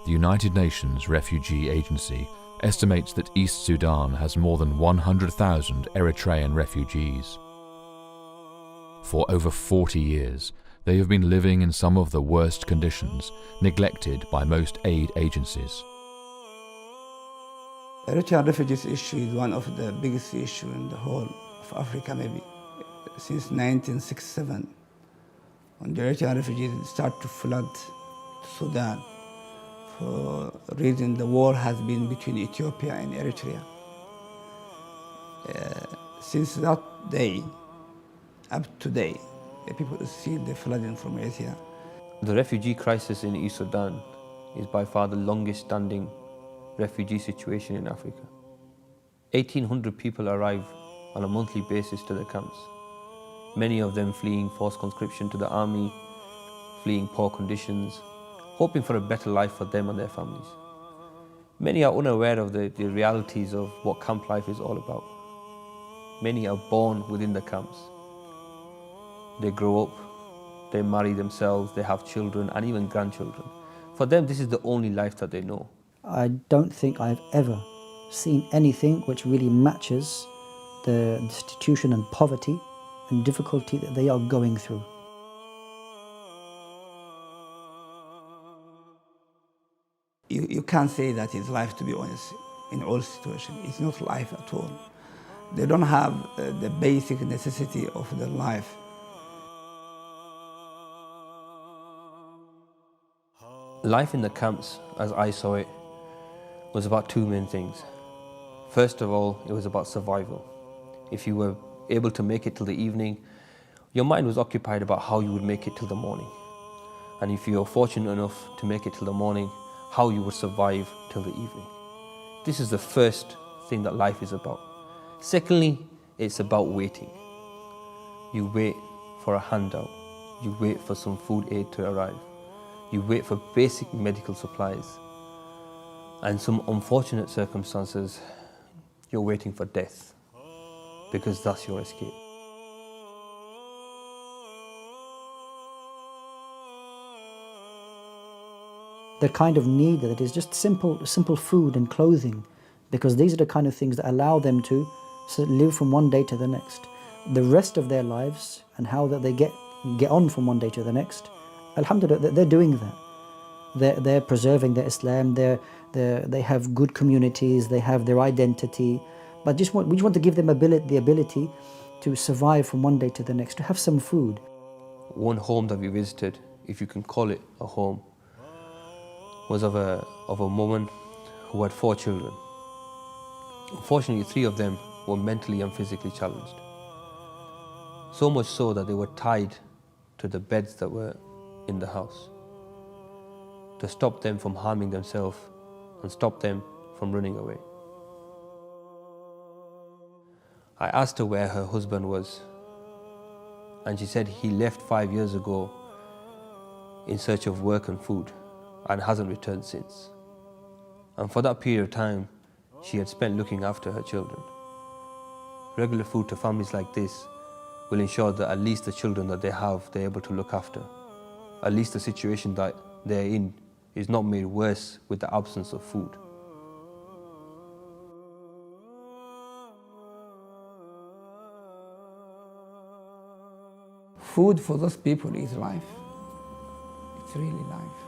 the United Nations Refugee Agency estimates that East Sudan has more than 100,000 Eritrean refugees. For over 40 years, they have been living in some of the worst conditions, neglected by most aid agencies. The Eritrean refugees issue is one of the biggest issues in the whole of Africa, maybe. Since 1967, when the Eritrean refugees start to flood Sudan, for reason the war has been between Ethiopia and Eritrea. Since that day, up to today, the people see the flooding from Eritrea. The refugee crisis in East Sudan is by far the longest standing refugee situation in Africa. 1,800 people arrive on a monthly basis to the camps, many of them fleeing forced conscription to the army, fleeing poor conditions, hoping for a better life for them and their families. Many are unaware of the realities of what camp life is all about. Many are born within the camps. They grow up, they marry themselves, they have children and even grandchildren. For them, this is the only life that they know. I don't think I've ever seen anything which really matches the destitution and poverty and difficulty that they are going through. You can't say that it's life, to be honest, in all situations. It's not life at all. They don't have the basic necessity of their life. Life in the camps, as I saw it, was about two main things. First of all, it was about survival. If you were able to make it till the evening, your mind was occupied about how you would make it till the morning. And if you were fortunate enough to make it till the morning, how you would survive till the evening. This is the first thing that life is about. Secondly, it's about waiting. You wait for a handout. You wait for some food aid to arrive. You wait for basic medical supplies. And some unfortunate circumstances, you're waiting for death, because that's your escape. The kind of need that is just simple food and clothing, because these are the kind of things that allow them to live from one day to the next. The rest of their lives and how that they get on from one day to the next, alhamdulillah, they're doing that. They're preserving their Islam, they have good communities, they have their identity, but we just want to give them the ability to survive from one day to the next, to have some food. One home that we visited, if you can call it a home, was of a woman who had 4 children. Unfortunately, 3 of them were mentally and physically challenged. So much so that they were tied to the beds that were in the house to stop them from harming themselves and stop them from running away. I asked her where her husband was, and she said he left 5 years ago in search of work and food and hasn't returned since. And for that period of time, she had spent looking after her children. Regular food to families like this will ensure that at least the children that they have, they're able to look after. At least the situation that they're in is not made worse with the absence of food. Food for those people is life. It's really life.